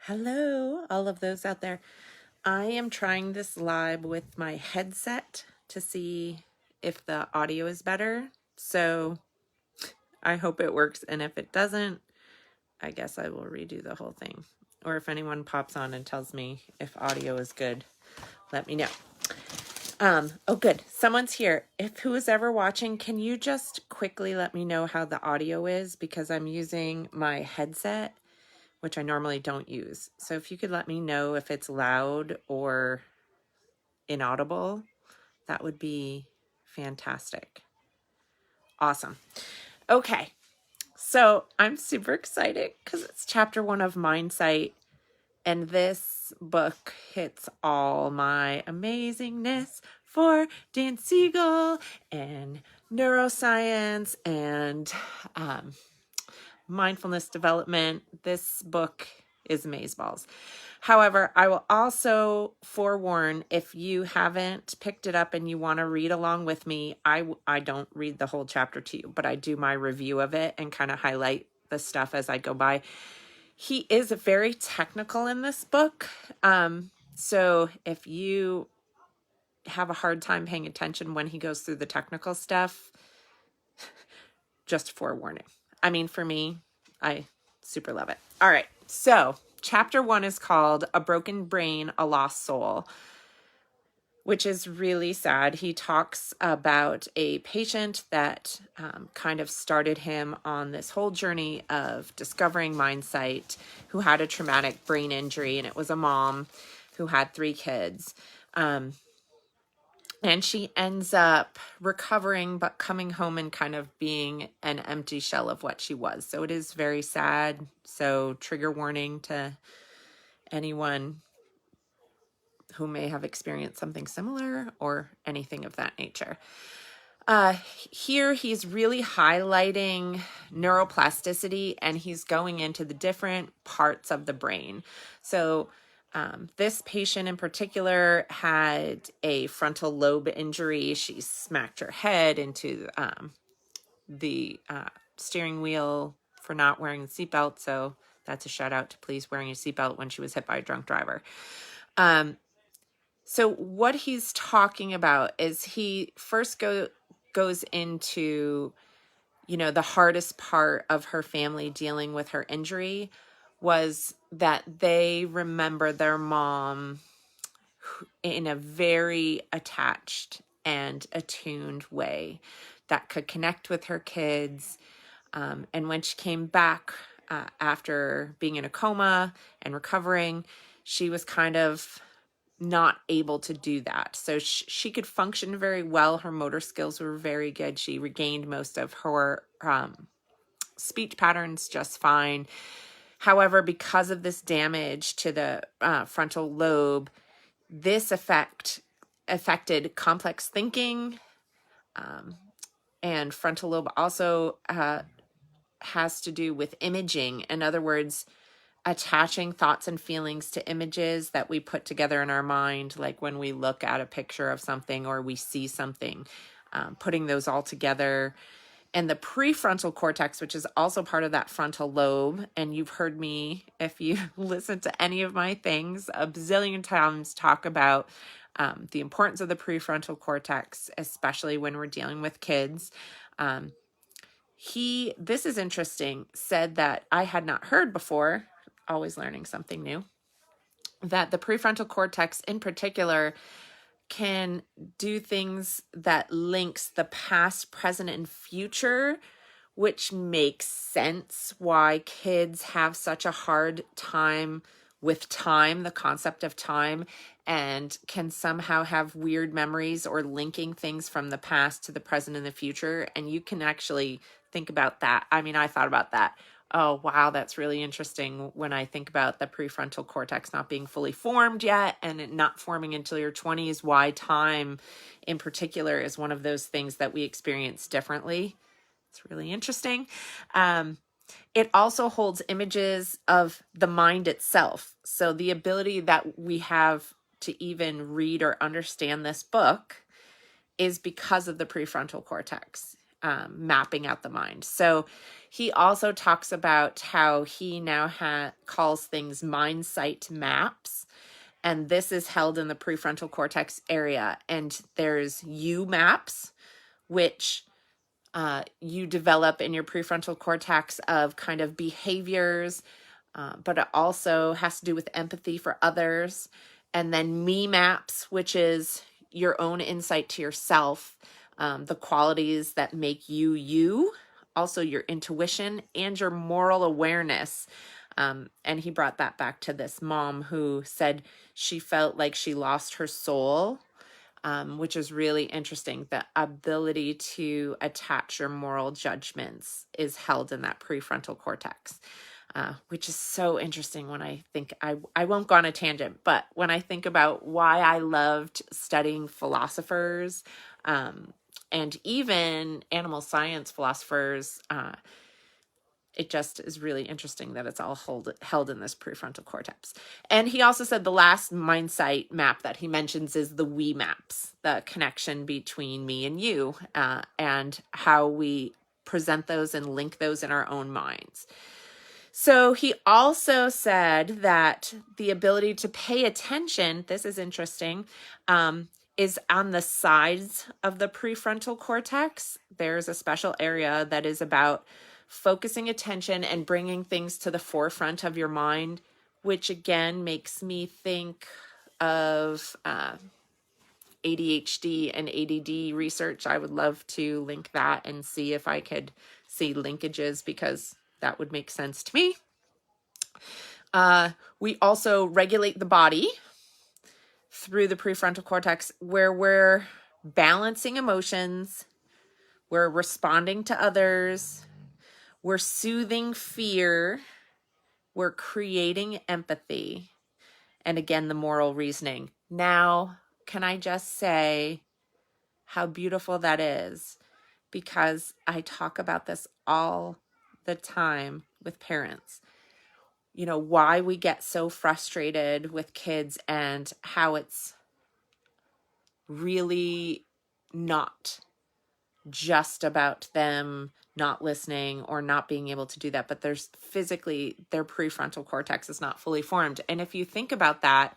Hello, all of those out there. I am trying this live with my headset to see if the audio is better. So I hope it works. And if it doesn't, I guess I will redo the whole thing. Or if anyone pops on and tells me if audio is good, let me know. Oh, good. Someone's here. If who is ever watching, can you just quickly let me know how the audio is? Because I'm using my headset, which I normally don't use. So if you could let me know if it's loud or inaudible, that would be fantastic. Awesome. Okay. So I'm super excited because it's chapter 1 of Mindsight. And this book hits all my amazingness for Dan Siegel and neuroscience and mindfulness development. This book is amazeballs. However, I will also forewarn, if you haven't picked it up and you want to read along with me, I don't read the whole chapter to you, but I do my review of it and kind of highlight the stuff as I go by. He is very technical in this book. So if you have a hard time paying attention when he goes through the technical stuff, just forewarning. I mean, for me, I super love it. All right. So chapter 1 is called A Broken Brain, A Lost Soul, which is really sad. He talks about a patient that kind of started him on this whole journey of discovering Mindsight, who had a traumatic brain injury, and it was a mom who had 3 kids. And she ends up recovering, but coming home and kind of being an empty shell of what she was. So it is very sad. So trigger warning to anyone who may have experienced something similar or anything of that nature. Here he's really highlighting neuroplasticity, and he's going into the different parts of the brain. So this patient in particular had a frontal lobe injury. She smacked her head into the steering wheel for not wearing a seatbelt. So that's a shout out to police wearing a seatbelt when she was hit by a drunk driver. So what he's talking about is he first goes into, the hardest part of her family dealing with her injury was that they remember their mom in a very attached and attuned way that could connect with her kids. And when she came back after being in a coma and recovering, she was kind of not able to do that. So she could function very well. Her motor skills were very good. She regained most of her speech patterns just fine. However, because of this damage to the frontal lobe, this affected complex thinking, and frontal lobe also has to do with imaging. In other words, attaching thoughts and feelings to images that we put together in our mind, like when we look at a picture of something or we see something, putting those all together. And the prefrontal cortex, which is also part of that frontal lobe, and you've heard me, if you listen to any of my things, a bazillion times talk about the importance of the prefrontal cortex, especially when we're dealing with kids. This is interesting, said that I had not heard before, always learning something new, that the prefrontal cortex in particular can do things that links the past, present, and future, which makes sense why kids have such a hard time with time, the concept of time, and can somehow have weird memories or linking things from the past to the present and the future. And you can actually think about that. I mean, I thought about that. Oh, wow, that's really interesting when I think about the prefrontal cortex not being fully formed yet and it not forming until your 20s, why time in particular is one of those things that we experience differently. It's really interesting. It also holds images of the mind itself. So the ability that we have to even read or understand this book is because of the prefrontal cortex. mapping out the mind. So he also talks about how he now calls things Mindsight maps. And this is held in the prefrontal cortex area. And there's U maps, which you develop in your prefrontal cortex of kind of behaviors, but it also has to do with empathy for others. And then me maps, which is your own insight to yourself, the qualities that make you you, also your intuition and your moral awareness. And he brought that back to this mom who said she felt like she lost her soul, which is really interesting. The ability to attach your moral judgments is held in that prefrontal cortex, which is so interesting when I think, I won't go on a tangent, but when I think about why I loved studying philosophers, and even animal science philosophers, it just is really interesting that it's all held in this prefrontal cortex. And he also said the last Mindsight map that he mentions is the we maps, the connection between me and you, and how we present those and link those in our own minds. So he also said that the ability to pay attention, this is interesting, is on the sides of the prefrontal cortex. There's a special area that is about focusing attention and bringing things to the forefront of your mind, which again makes me think of ADHD and ADD research. I would love to link that and see if I could see linkages, because that would make sense to me. We also regulate the body through the prefrontal cortex, where we're balancing emotions, we're responding to others, we're soothing fear, we're creating empathy, and again, the moral reasoning. Now, can I just say how beautiful that is? Because I talk about this all the time with parents. You know, why we get so frustrated with kids and how it's really not just about them not listening or not being able to do that, but there's physically their prefrontal cortex is not fully formed. And if you think about that,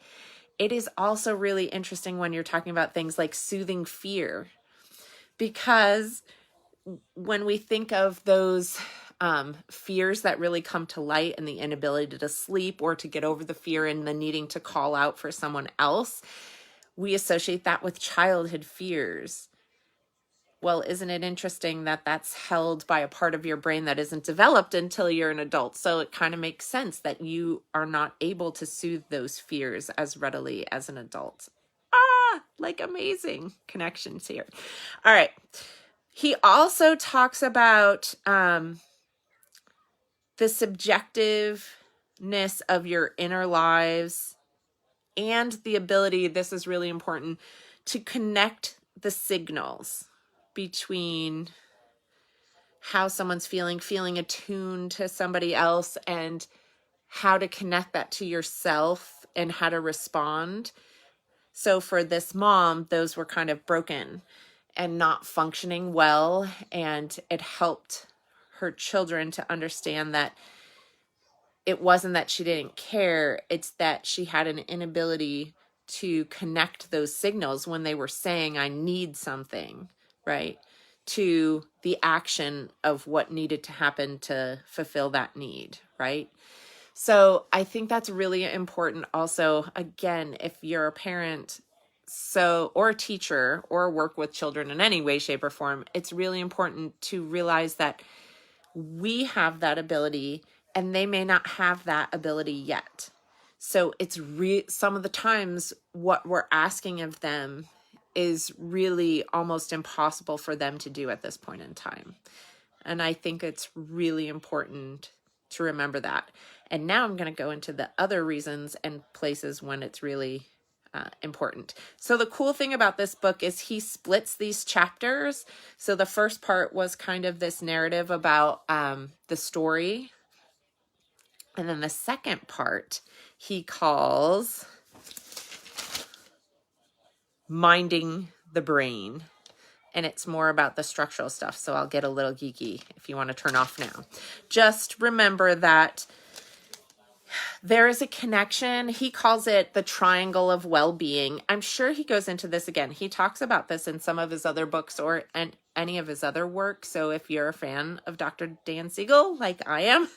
it is also really interesting when you're talking about things like soothing fear, because when we think of those fears that really come to light and the inability to sleep or to get over the fear and the needing to call out for someone else, we associate that with childhood fears. Well, isn't it interesting that that's held by a part of your brain that isn't developed until you're an adult? So it kind of makes sense that you are not able to soothe those fears as readily as an adult. Like amazing connections here. All right. He also talks about the subjectiveness of your inner lives and the ability, this is really important, to connect the signals between how someone's feeling attuned to somebody else, and how to connect that to yourself and how to respond. So for this mom, those were kind of broken and not functioning well, and it helped her children to understand that it wasn't that she didn't care, it's that she had an inability to connect those signals when they were saying, I need something, right, to the action of what needed to happen to fulfill that need, right? So I think that's really important also. Again, if you're a parent, or a teacher, or work with children in any way, shape, or form, it's really important to realize that we have that ability and they may not have that ability yet. So it's some of the times what we're asking of them is really almost impossible for them to do at this point in time. And I think it's really important to remember that. And now I'm going to go into the other reasons and places when it's really important. So the cool thing about this book is he splits these chapters. So the first part was kind of this narrative about the story. And then the second part he calls minding the brain. and it's more about the structural stuff. So I'll get a little geeky if you want to turn off now. Just remember that there is a connection. He calls it the triangle of well-being. I'm sure he goes into this again. He talks about this in some of his other books or any of his other work. So if you're a fan of Dr. Dan Siegel, like I am,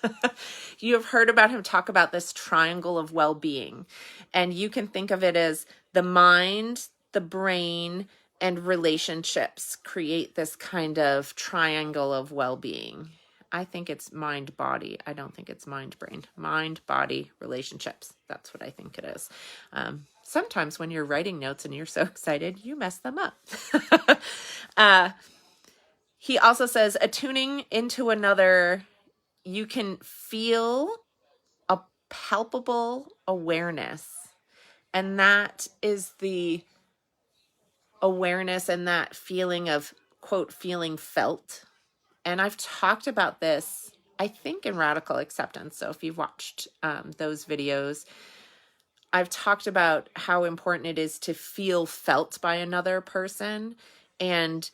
you have heard about him talk about this triangle of well-being. And you can think of it as the mind, the brain, and relationships create this kind of triangle of well-being. I think it's mind body. I don't think it's mind brain. Mind body relationships. That's what I think it is. Sometimes when you're writing notes and you're so excited, you mess them up. He also says attuning into another, you can feel a palpable awareness. And that is the awareness and that feeling of, quote, feeling felt. And I've talked about this, I think, in Radical Acceptance. So if you've watched those videos, I've talked about how important it is to feel felt by another person. And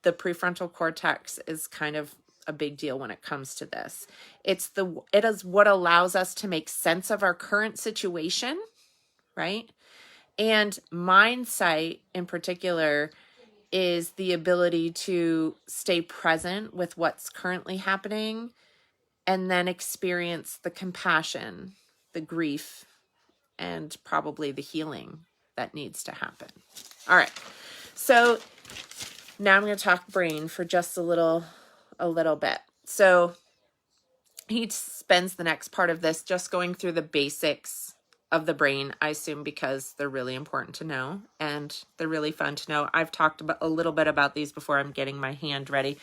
the prefrontal cortex is kind of a big deal when it comes to this. It is what allows us to make sense of our current situation, right? And Mindsight in particular is the ability to stay present with what's currently happening and then experience the compassion, the grief, and probably the healing that needs to happen. All right. So now I'm going to talk brain for just a little bit. So he spends the next part of this just going through the basics of the brain, I assume, because they're really important to know and they're really fun to know. I've talked about a little bit about these before. I'm getting my hand ready.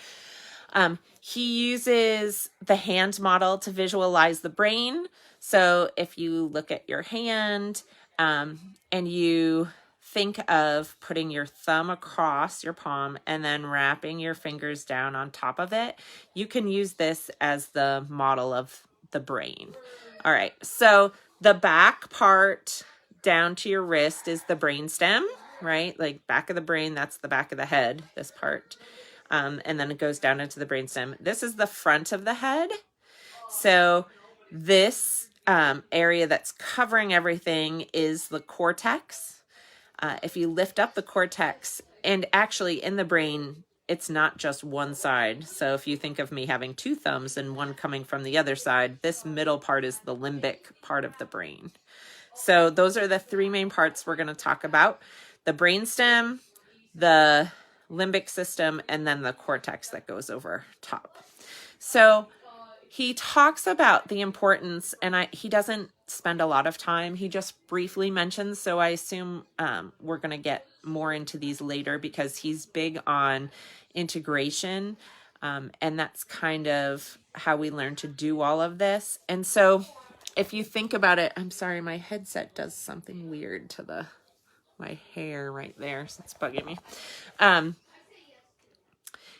He uses the hand model to visualize the brain. So if you look at your hand and you think of putting your thumb across your palm and then wrapping your fingers down on top of it, you can use this as the model of the brain. All right, so the back part down to your wrist is the brainstem, right? Like back of the brain, that's the back of the head, this part. And then it goes down into the brainstem. This is the front of the head. So this area that's covering everything is the cortex. If you lift up the cortex, and actually in the brain, it's not just one side. So if you think of me having two thumbs and one coming from the other side, this middle part is the limbic part of the brain. So those are the three main parts we're going to talk about: the brainstem, the limbic system, and then the cortex that goes over top. So he talks about the importance, and he doesn't spend a lot of time. He just briefly mentions, so I assume we're going to get more into these later because he's big on integration, and that's kind of how we learn to do all of this. And so if you think about it, I'm sorry, my headset does something weird to my hair right there, so it's bugging me.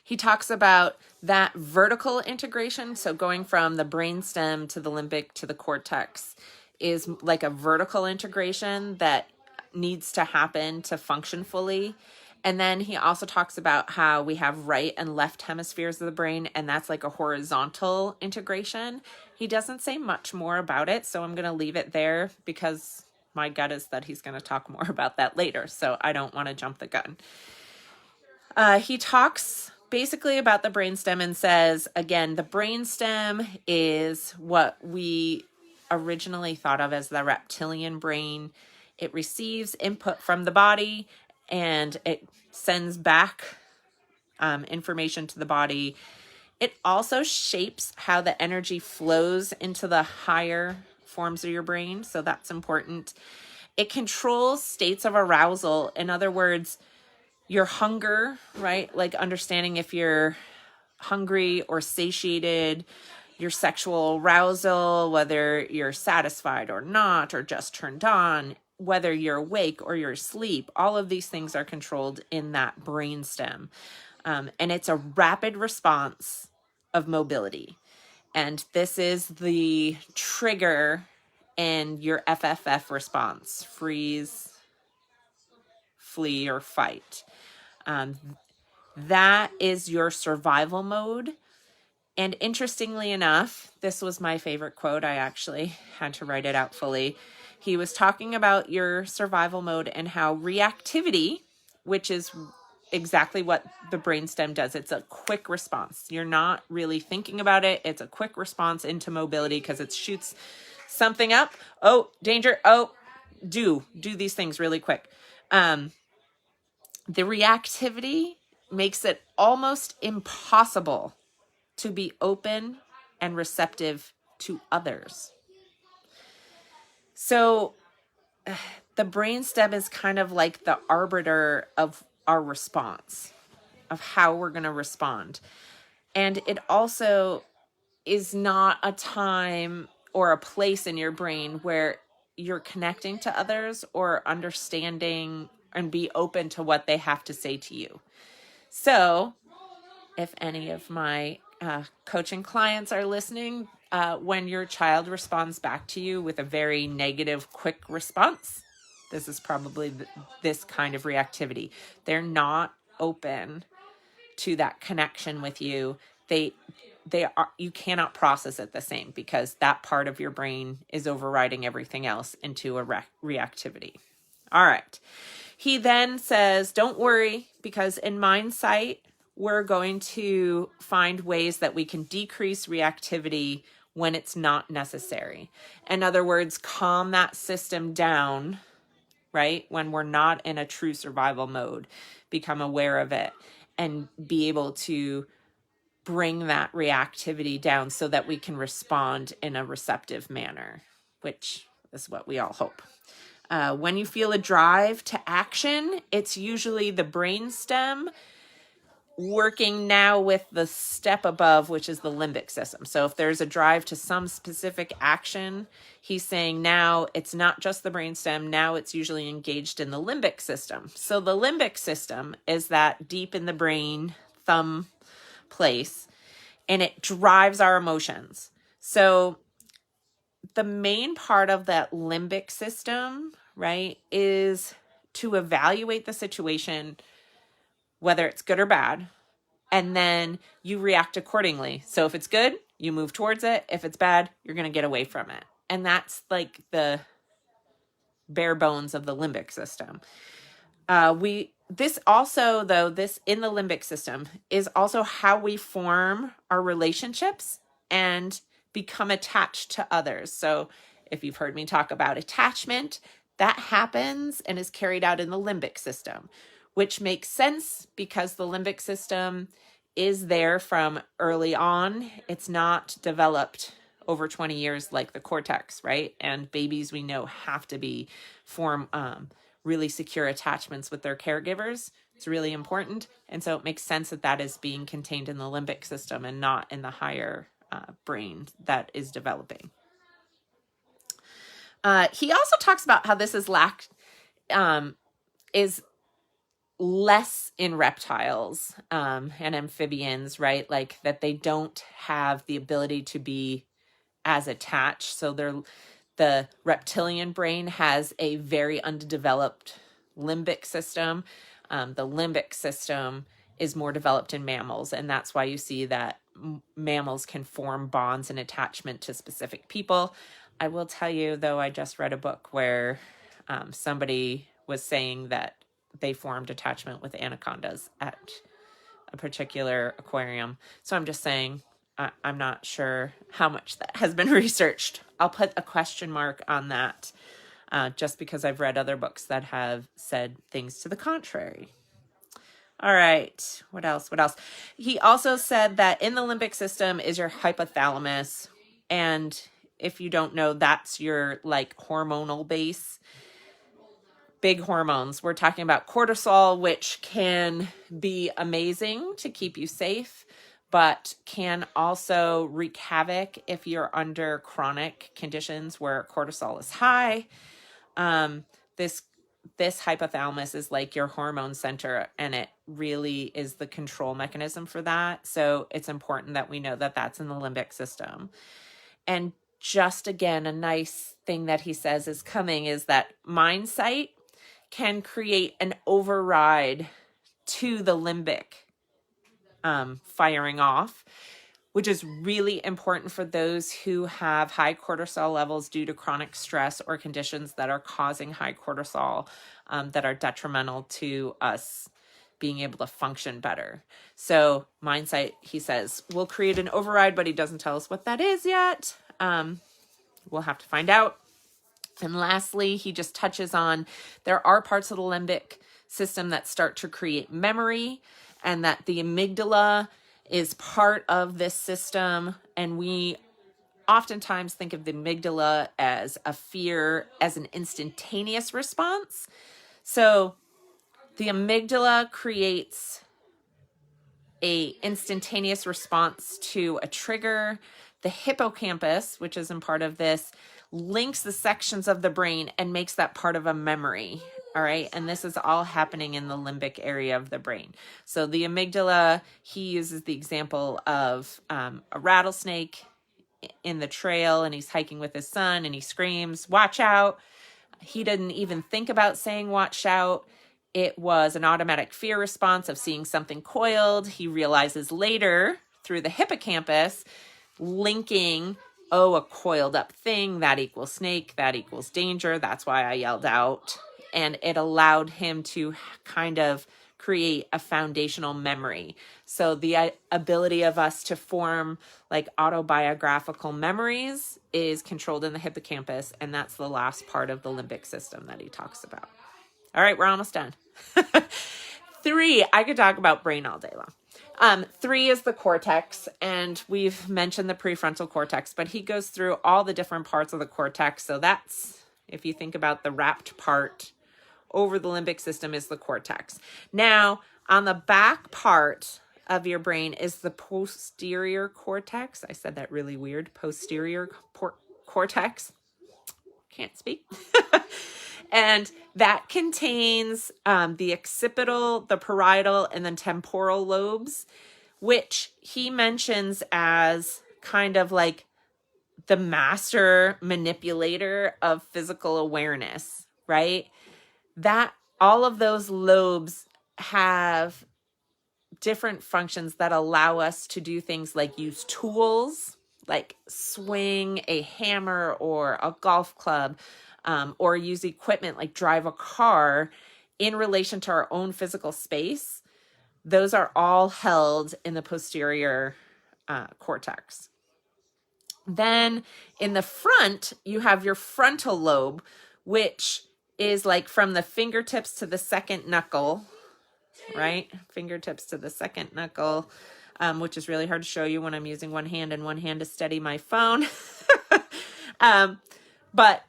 He talks about that vertical integration. So going from the brainstem to the limbic to the cortex is like a vertical integration that needs to happen to function fully. And then he also talks about how we have right and left hemispheres of the brain, and that's like a horizontal integration. He doesn't say much more about it, so I'm going to leave it there because my gut is that he's going to talk more about that later, so I don't want to jump the gun. He talks basically about the brainstem and says, again, the brainstem is what we originally thought of as the reptilian brain. It receives input from the body and it sends back information to the body. It also shapes how the energy flows into the higher forms of your brain, so that's important. It controls states of arousal. In other words, your hunger, right? Like understanding if you're hungry or satiated, your sexual arousal, whether you're satisfied or not, or just turned on, whether you're awake or you're asleep, all of these things are controlled in that brainstem. And it's a rapid response of mobility. And this is the trigger in your FFF response: freeze, flee, or fight. That is your survival mode. And interestingly enough, this was my favorite quote. I actually had to write it out fully. He was talking about your survival mode and how reactivity, which is exactly what the brainstem does. It's a quick response. You're not really thinking about it. It's a quick response into mobility because it shoots something up. Oh, danger. Oh, do these things really quick. The reactivity makes it almost impossible to be open and receptive to others. So the brainstem is kind of like the arbiter of our response, of how we're going to respond. And it also is not a time or a place in your brain where you're connecting to others or understanding and be open to what they have to say to you. So if any of my coaching clients are listening, when your child responds back to you with a very negative, quick response, this is probably this kind of reactivity. They're not open to that connection with you. You cannot process it the same because that part of your brain is overriding everything else into a reactivity. All right. He then says, don't worry, because in Mindsight, we're going to find ways that we can decrease reactivity when it's not necessary. In other words, calm that system down, right? When we're not in a true survival mode, become aware of it and be able to bring that reactivity down so that we can respond in a receptive manner, which is what we all hope. When you feel a drive to action, it's usually the brainstem working now with the step above, which is the limbic system. So if there's a drive to some specific action, he's saying now it's not just the brainstem, now it's usually engaged in the limbic system. So the limbic system is that deep in the brain thumb place, and it drives our emotions. So the main part of that limbic system, right, is to evaluate the situation, whether it's good or bad, and then you react accordingly. So if it's good, you move towards it. If it's bad, you're going to get away from it. And that's like the bare bones of the limbic system. This in the limbic system is also how we form our relationships and become attached to others. So if you've heard me talk about attachment, that happens and is carried out in the limbic system, which makes sense because the limbic system is there from early on. It's not developed over 20 years like the cortex, right? And babies, we know, have to form really secure attachments with their caregivers. It's really important. And so it makes sense that that is being contained in the limbic system and not in the higher brain that is developing. He also talks about how this is less in reptiles and amphibians, right? Like that they don't have the ability to be as attached. So the reptilian brain has a very undeveloped limbic system. The limbic system is more developed in mammals, and that's why you see that mammals can form bonds and attachment to specific people. I will tell you, though, I just read a book where somebody was saying that they formed attachment with anacondas at a particular aquarium. So I'm just saying, I'm not sure how much that has been researched. I'll put a question mark on that just because I've read other books that have said things to the contrary. All right. What else? He also said that in the limbic system is your hypothalamus. And if you don't know, that's your like hormonal base. Big hormones. We're talking about cortisol, which can be amazing to keep you safe, but can also wreak havoc if you're under chronic conditions where cortisol is high. This hypothalamus is like your hormone center, and it really is the control mechanism for that. So it's important that we know that that's in the limbic system. And just again, a nice thing that he says is coming is that Mindsight can create an override to the limbic firing off, which is really important for those who have high cortisol levels due to chronic stress or conditions that are causing high cortisol that are detrimental to us being able to function better. So Mindsight, he says, will create an override, but he doesn't tell us what that is yet. We'll have to find out. And lastly, he just touches on there are parts of the limbic system that start to create memory, and that the amygdala is part of this system. And we oftentimes think of the amygdala as a fear, as an instantaneous response. So the amygdala creates a instantaneous response to a trigger. The hippocampus, which isn't part of this, links the sections of the brain and makes that part of a memory. All right. And this is all happening in the limbic area of the brain. So the amygdala, he uses the example of a rattlesnake in the trail, and he's hiking with his son and he screams, "Watch out." He didn't even think about saying "watch out." It was an automatic fear response of seeing something coiled. He realizes later through the hippocampus, linking, oh, a coiled up thing, that equals snake, that equals danger. That's why I yelled out. And it allowed him to kind of create a foundational memory. So the ability of us to form like autobiographical memories is controlled in the hippocampus. And that's the last part of the limbic system that he talks about. All right, we're almost done. 3, I could talk about brain all day long. 3 is the cortex, and we've mentioned the prefrontal cortex, but he goes through all the different parts of the cortex. So that's, if you think about the wrapped part over the limbic system, is the cortex. Now, on the back part of your brain is the posterior cortex. I said that really weird. Posterior cortex. Can't speak. And that contains the occipital, the parietal, and then temporal lobes, which he mentions as kind of like the master manipulator of physical awareness, right? That all of those lobes have different functions that allow us to do things like use tools, like swing a hammer or a golf club, or use equipment like drive a car in relation to our own physical space. Those are all held in the posterior cortex. Then in the front, you have your frontal lobe, which is like from the fingertips to the second knuckle, right? Fingertips to the second knuckle, which is really hard to show you when I'm using one hand and one hand to steady my phone. But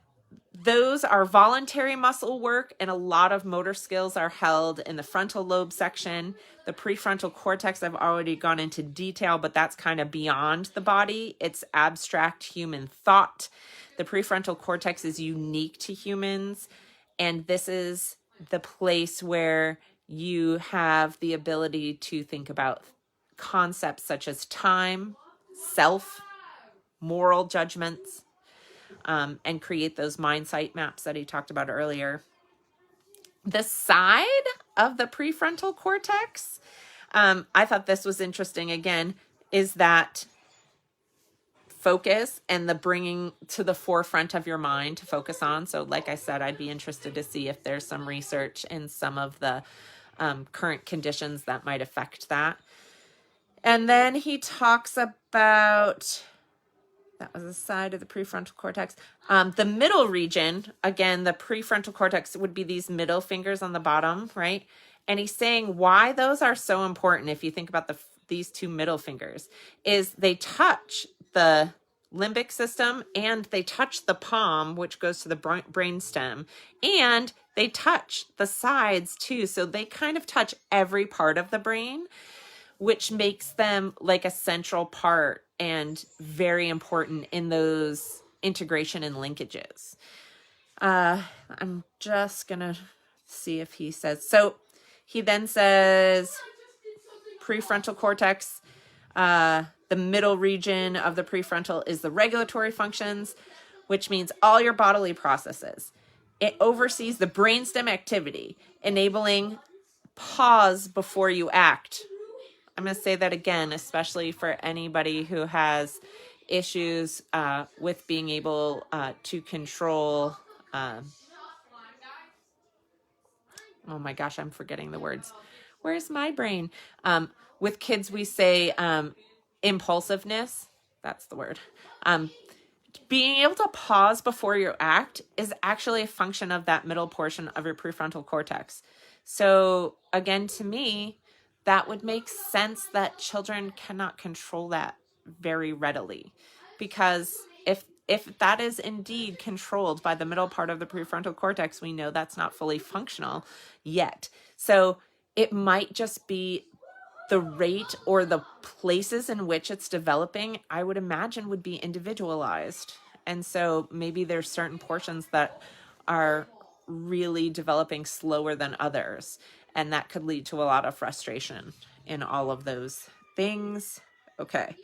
those are voluntary muscle work, and a lot of motor skills are held in the frontal lobe section. The prefrontal cortex, I've already gone into detail, but that's kind of beyond the body. It's abstract human thought. The prefrontal cortex is unique to humans, and this is the place where you have the ability to think about concepts such as time, self, moral judgments, and create those Mindsight maps that he talked about earlier. The side of the prefrontal cortex, I thought this was interesting again, is that focus and the bringing to the forefront of your mind to focus on. So like I said, I'd be interested to see if there's some research in some of the current conditions that might affect that. And then he talks about, that was the side of the prefrontal cortex. The middle region, again, the prefrontal cortex would be these middle fingers on the bottom, right? And he's saying why those are so important, if you think about these two middle fingers, is they touch the limbic system and they touch the palm, which goes to the brain stem, and they touch the sides too. So they kind of touch every part of the brain, which makes them like a central part and very important in those integration and linkages. I'm just going to see if he says, so he then says prefrontal cortex, the middle region of the prefrontal is the regulatory functions, which means all your bodily processes. It oversees the brainstem activity, enabling pause before you act. I'm going to say that again, especially for anybody who has issues with being able to control. Oh my gosh, I'm forgetting the words. Where's my brain? With kids, we say impulsiveness. That's the word. Being able to pause before you act is actually a function of that middle portion of your prefrontal cortex. So again, to me, that would make sense that children cannot control that very readily, because if that is indeed controlled by the middle part of the prefrontal cortex, we know that's not fully functional yet. So it might just be the rate or the places in which it's developing, I would imagine, would be individualized. And so maybe there's certain portions that are really developing slower than others. And that could lead to a lot of frustration in all of those things. Okay.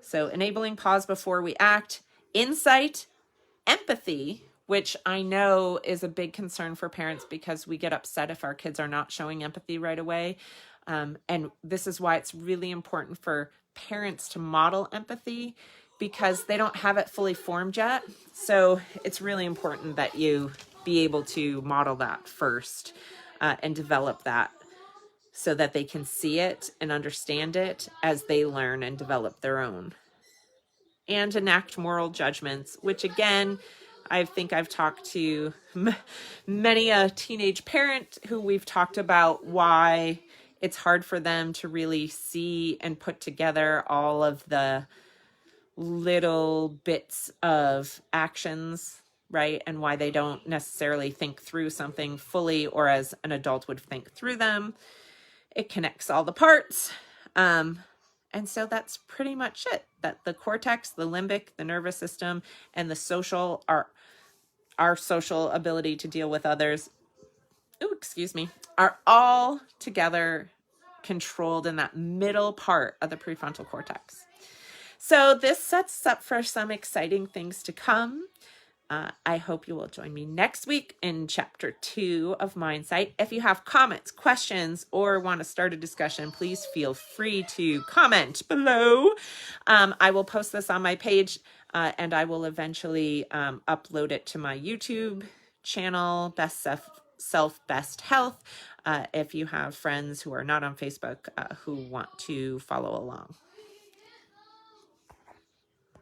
So enabling pause before we act, insight, empathy, which I know is a big concern for parents because we get upset if our kids are not showing empathy right away. And this is why it's really important for parents to model empathy, because they don't have it fully formed yet. So it's really important that you be able to model that first and develop that so that they can see it and understand it as they learn and develop their own. And enact moral judgments, which again, I think I've talked to many a teenage parent who we've talked about why it's hard for them to really see and put together all of the little bits of actions, right? And why they don't necessarily think through something fully or as an adult would think through them. It connects all the parts. And so that's pretty much it. That the cortex, the limbic, the nervous system, and the social are our social ability to deal with others, are all together controlled in that middle part of the prefrontal cortex. So this sets us up for some exciting things to come. I hope you will join me next week in chapter 2 of Mindsight. If you have comments, questions, or want to start a discussion, please feel free to comment below. I will post this on my page, and I will eventually upload it to my YouTube channel, Best Self, Best Health, if you have friends who are not on Facebook who want to follow along.